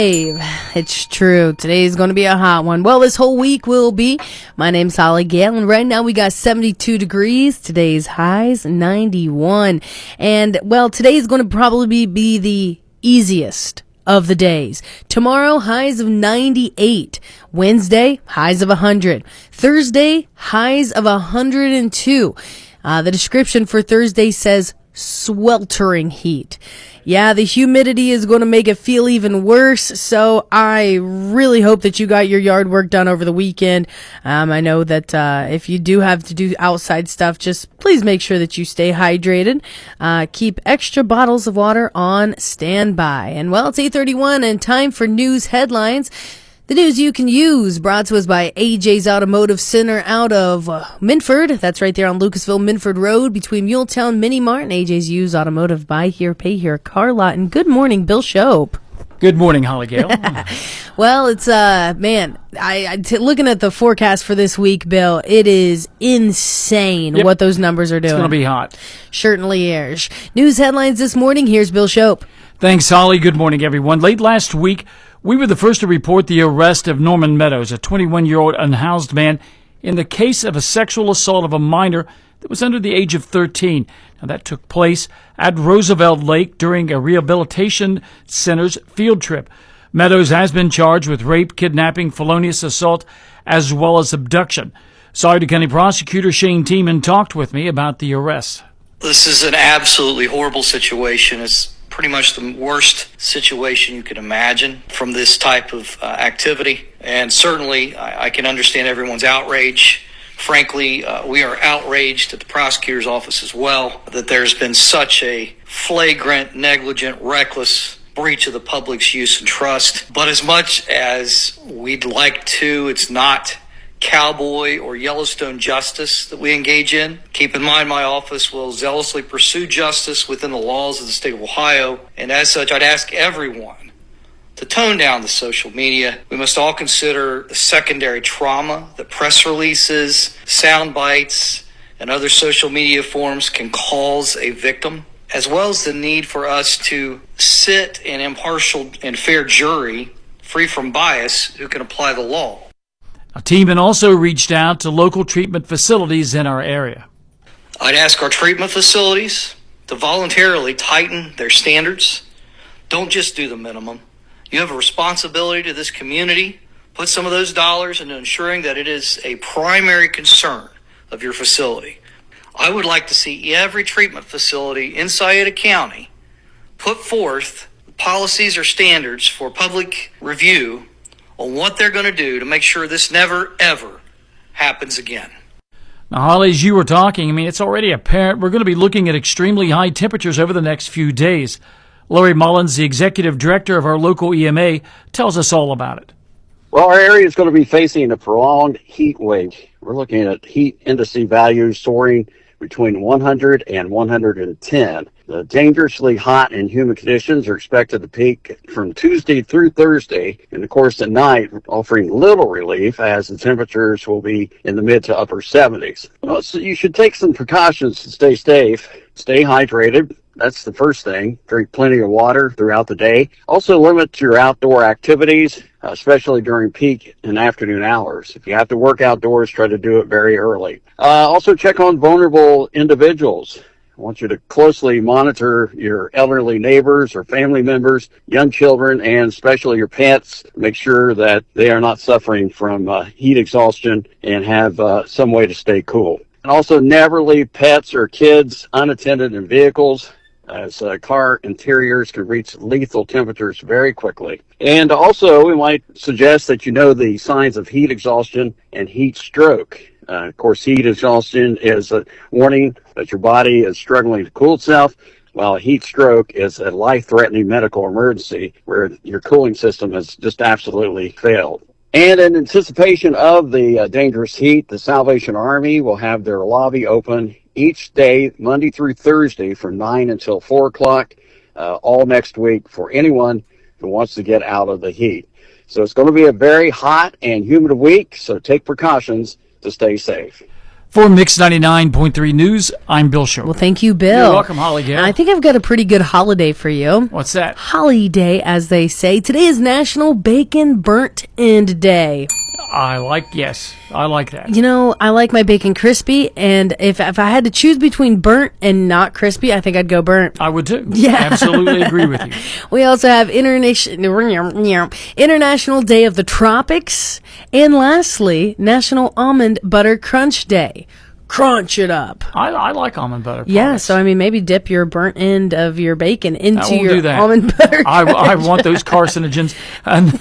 It's true. Today's going to be a hot one. Well, this whole week will be. My name's Holly Gale, and right now we got 72 degrees. Today's highs 91. And, well, today's going to probably be the easiest of the days. Tomorrow, highs of 98. Wednesday, highs of 100. Thursday, highs of 102. The description for Thursday says sweltering heat. Yeah, the humidity is going to make it feel even worse, so I really hope that you got your yard work done over the weekend. I know that if you do have to do outside stuff, just please make sure that you stay hydrated. Keep extra bottles of water on standby. And, well, it's 8:31 and time for news headlines. The news you can use, brought to us by AJ's Automotive Center out of Minford. That's right there on Lucasville-Minford Road between Muletown Mini Mart and AJ's Used Automotive Buy Here, Pay Here car lot. And good morning, Bill Shope. Good morning, Holly Gale. Well, it's, looking at the forecast for this week, Bill, it is insane what those numbers are doing. It's going to be hot. Certainly is. News headlines this morning. Here's Bill Shope. Thanks, Holly. Good morning, everyone. Late last week, we were the first to report the arrest of Norman Meadows, a 21-year-old unhoused man, in the case of a sexual assault of a minor that was under the age of 13. Now, that took place at Roosevelt Lake during a rehabilitation center's field trip. Meadows has been charged with rape, kidnapping, felonious assault, as well as abduction. Sauter County Prosecutor Shane Tiemann talked with me about the arrest. This is an absolutely horrible situation. It's pretty much the worst situation you could imagine from this type of activity. And certainly, I can understand everyone's outrage. Frankly, we are outraged at the prosecutor's office as well that there's been such a flagrant, negligent, reckless breach of the public's use and trust. But as much as we'd like to, it's not cowboy or Yellowstone justice that we engage in. Keep in mind, my office will zealously pursue justice within the laws of the state of Ohio, and as such, I'd ask everyone to tone down the social media. We must all consider the secondary trauma that press releases, sound bites, and other social media forms can cause a victim, as well as the need for us to sit an impartial and fair jury, free from bias, who can apply the law. Tiemann also reached out to local treatment facilities in our area. I'd ask our treatment facilities to voluntarily tighten their standards. Don't just do the minimum. You have a responsibility to this community. Put some of those dollars into ensuring that it is a primary concern of your facility. I would like to see every treatment facility in Sauter County put forth policies or standards for public review on what they're going to do to make sure this never, ever happens again. Now, Holly, as you were talking, it's already apparent we're going to be looking at extremely high temperatures over the next few days. Lori Mullins, the executive director of our local EMA, tells us all about it. Well, our area is going to be facing a prolonged heat wave. We're looking at heat indice values soaring between 100 and 110. The dangerously hot and humid conditions are expected to peak from Tuesday through Thursday, and of course at night, offering little relief as the temperatures will be in the mid to upper 70s. Well, so you should take some precautions to stay safe. Stay hydrated. That's the first thing. Drink plenty of water throughout the day. Also limit your outdoor activities, especially during peak and afternoon hours. If you have to work outdoors, try to do it very early. Also check on vulnerable individuals. I want you to closely monitor your elderly neighbors or family members, young children, and especially your pets. Make sure that they are not suffering from heat exhaustion and have some way to stay cool. And also never leave pets or kids unattended in vehicles, as car interiors can reach lethal temperatures very quickly. And also, we might suggest that you know the signs of heat exhaustion and heat stroke. Of course, heat exhaustion is a warning that your body is struggling to cool itself, while a heat stroke is a life-threatening medical emergency where your cooling system has just absolutely failed. And in anticipation of the dangerous heat, the Salvation Army will have their lobby open each day, Monday through Thursday, from 9 until 4 o'clock, all next week for anyone who wants to get out of the heat. So it's going to be a very hot and humid week, so take precautions to stay safe. For Mix 99.3 News, I'm Bill Show. Well, thank you, Bill. You're welcome, Holly Gale. And I think I've got a pretty good holiday for you. What's that? Holiday, as they say. Today is National Bacon Burnt End Day. I like that. You know, I like my bacon crispy, and if I had to choose between burnt and not crispy, I think I'd go burnt. I would too. Yeah. Absolutely agree with you. We also have International Day of the Tropics, and lastly, National Almond Butter Crunch Day. Crunch it up. I like almond butter products. Yeah, so I mean, maybe dip your burnt end of your bacon into your do that. almond butter. I want those carcinogens and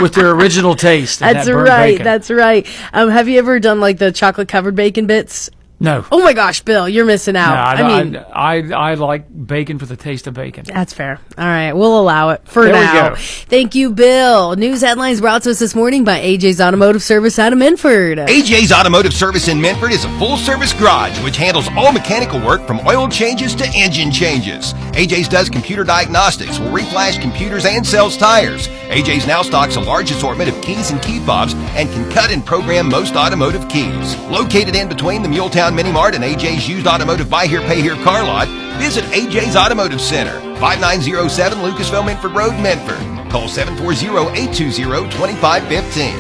with their original taste. And That's that burnt right. bacon. That's right. Have you ever done like the chocolate covered bacon bits? No. Oh my gosh, Bill, you're missing out. I like bacon for the taste of bacon. That's fair. All right, we'll allow it for There we now. go. Thank you, Bill. News headlines brought to us this morning by AJ's Automotive Service out of Minford. AJ's Automotive Service in Minford is a full-service garage which handles all mechanical work from oil changes to engine changes. AJ's does computer diagnostics, will reflash computers and sells tires. AJ's now stocks a large assortment of keys and key fobs and can cut and program most automotive keys. Located in between the Muletown Mini Mart and AJ's used automotive buy here, pay here car lot, visit AJ's Automotive Center, 5907 Lucasville Minford Road, Minford. Call 740-820-2515.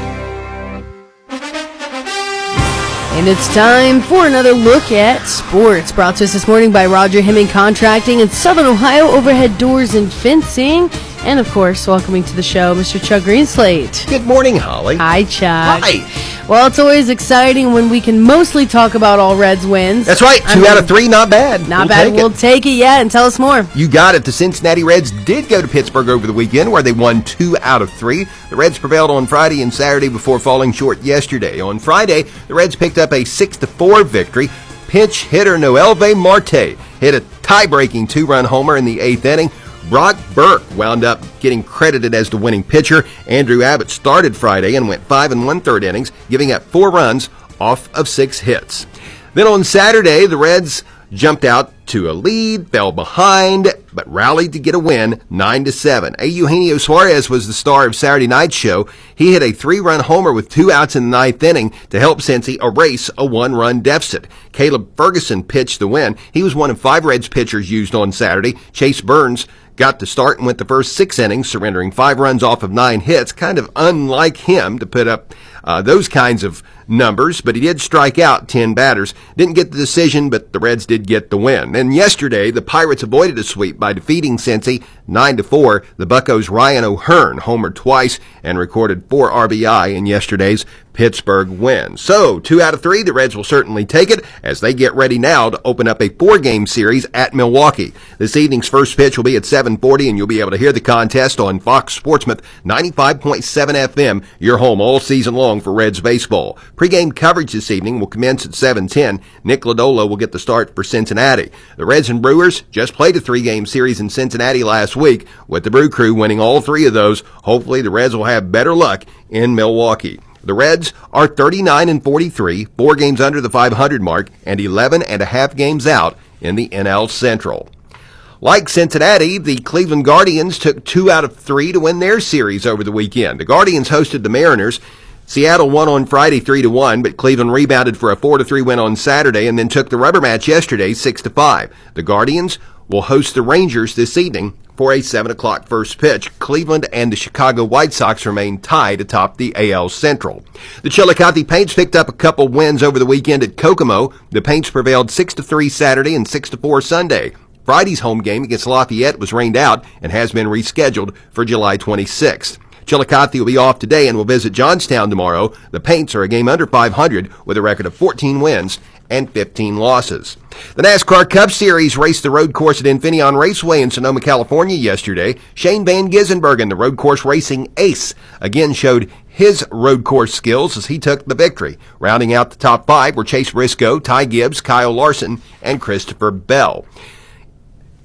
And it's time for another look at sports. Brought to us this morning by Roger Hemming Contracting and Southern Ohio Overhead Doors and Fencing. And, of course, welcoming to the show, Mr. Chuck Greenslate. Good morning, Holly. Hi, Chuck. Hi. Well, it's always exciting when we can mostly talk about all Reds wins. That's right. Two out of three, not bad. Not bad. We'll take it, yeah, and tell us more. You got it. The Cincinnati Reds did go to Pittsburgh over the weekend where they won 2 out of 3. The Reds prevailed on Friday and Saturday before falling short yesterday. On Friday, the Reds picked up a 6-4 victory. Pinch hitter Noelve Marte hit a tie-breaking 2-run homer in the 8th inning. Brock Burke wound up getting credited as the winning pitcher. Andrew Abbott started Friday and went 5 1/3 innings, giving up 4 runs off of 6 hits. Then on Saturday, the Reds jumped out to a lead, fell behind, but rallied to get a win, 9-7. Eugenio Suarez was the star of Saturday night's show. He hit a 3-run homer with 2 outs in the 9th inning to help Cincy erase a 1-run deficit. Caleb Ferguson pitched the win. He was one of 5 Reds pitchers used on Saturday. Chase Burns got to start and went the first 6 innings, surrendering 5 runs off of 9 hits. Kind of unlike him to put up those kinds of numbers, but he did strike out 10 batters. Didn't get the decision, but the Reds did get the win. And yesterday, the Pirates avoided a sweep by defeating Cincy 9-4. The Buccos' Ryan O'Hearn homered twice and recorded 4 RBI in yesterday's Pittsburgh win. So, 2 out of 3, the Reds will certainly take it as they get ready now to open up a 4-game series at Milwaukee. This evening's first pitch will be at 7:40, and you'll be able to hear the contest on Fox Sportsman 95.7 FM, your home all season long for Reds baseball. Pre-game coverage this evening will commence at 7:10. Nick Lodolo will get the start for Cincinnati. The Reds and Brewers just played a 3-game series in Cincinnati last week, with the Brew Crew winning all 3 of those. Hopefully the Reds will have better luck in Milwaukee. The Reds are 39-43, 4 games under the 500 mark, and 11.5 games out in the NL Central. Like Cincinnati, the Cleveland Guardians took 2 out of 3 to win their series over the weekend. The Guardians hosted the Mariners. Seattle won on Friday 3-1, but Cleveland rebounded for a 4-3 win on Saturday and then took the rubber match yesterday 6-5. The Guardians will host the Rangers this evening for a 7 o'clock first pitch. Cleveland and the Chicago White Sox remain tied atop the AL Central. The Chillicothe Paints picked up a couple wins over the weekend at Kokomo. The Paints prevailed 6-3 Saturday and 6-4 Sunday. Friday's home game against Lafayette was rained out and has been rescheduled for July 26th. Chillicothe will be off today and will visit Johnstown tomorrow. The Paints are a game under 500 with a record of 14 wins and 15 losses. The NASCAR Cup Series raced the road course at Infineon Raceway in Sonoma, California yesterday. Shane Van Gissenbergen, the road course racing ace, again showed his road course skills as he took the victory. Rounding out the top 5 were Chase Briscoe, Ty Gibbs, Kyle Larson, and Christopher Bell.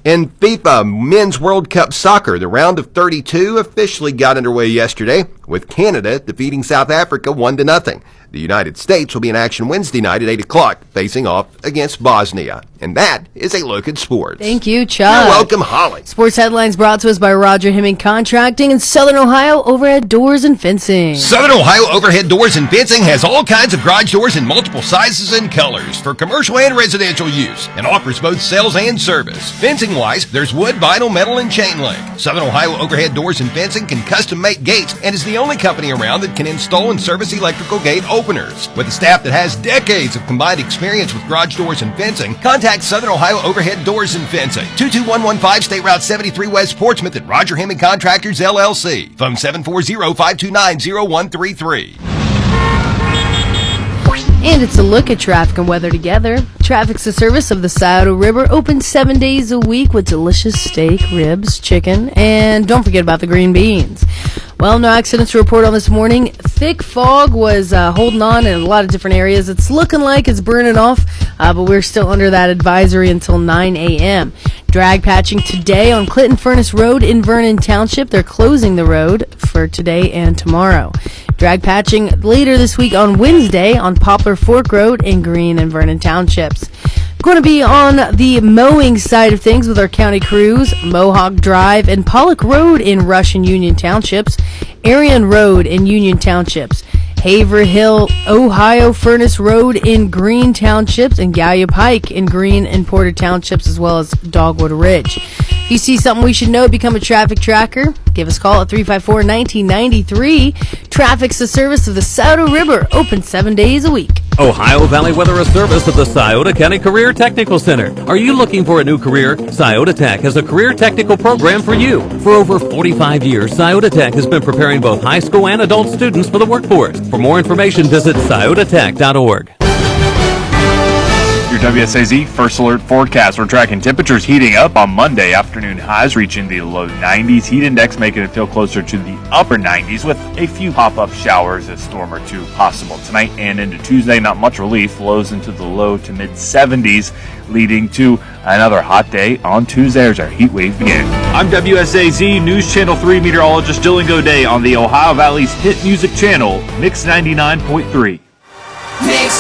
In FIFA Men's World Cup Soccer, the round of 32 officially got underway yesterday. with Canada defeating South Africa 1-0. The United States will be in action Wednesday night at 8 o'clock, facing off against Bosnia. And that is a look at sports. Thank you, Chuck. You're welcome, Holly. Sports headlines brought to us by Roger Hemming Contracting in Southern Ohio, Overhead Doors and Fencing. Southern Ohio Overhead Doors and Fencing has all kinds of garage doors in multiple sizes and colors for commercial and residential use and offers both sales and service. Fencing-wise, there's wood, vinyl, metal, and chain link. Southern Ohio Overhead Doors and Fencing can custom make gates and is the only company around that can install and service electrical gate openers. With a staff that has decades of combined experience with garage doors and fencing, contact Southern Ohio Overhead Doors and Fencing, 22115 State Route 73 West Portsmouth at Roger Hemming Contractors, LLC. Phone 740-529-0133. And it's a look at traffic and weather together. Traffic's a service of the Scioto River, open 7 days a week with delicious steak, ribs, chicken, and don't forget about the green beans. Well, no accidents to report on this morning. Thick fog was holding on in a lot of different areas. It's looking like it's burning off, but we're still under that advisory until 9 a.m. Drag patching today on Clinton Furnace Road in Vernon Township. They're closing the road for today and tomorrow. Drag patching later this week on Wednesday on Poplar Fork Road in Greene and Vernon Townships. Going to be on the mowing side of things with our county crews, Mohawk Drive and Pollock Road in Rush and Union Townships, Arion Road in Union Townships, Haverhill, Ohio Furnace Road in Greene Townships, and Gallia Pike in Greene and Porter Townships, as well as Dogwood Ridge. If you see something we should know, become a traffic tracker. Give us a call at 354-1993. Traffic's a service of the Scioto River, open 7 days a week. Ohio Valley Weather, a service of the Scioto County Career Technical Center. Are you looking for a new career? Scioto Tech has a career technical program for you. For over 45 years, Scioto Tech has been preparing both high school and adult students for the workforce. For more information, visit sciototech.org. Your WSAZ First Alert forecast. We're tracking temperatures heating up on Monday. Afternoon highs reaching the low 90s. Heat index making it feel closer to the upper 90s with a few pop-up showers, a storm or two possible. Tonight and into Tuesday, not much relief. Lows into the low to mid 70s, leading to another hot day on Tuesday as our heat wave begins. I'm WSAZ News Channel 3 meteorologist Dylan Goday on the Ohio Valley's hit music channel, Mix 99.3. Mix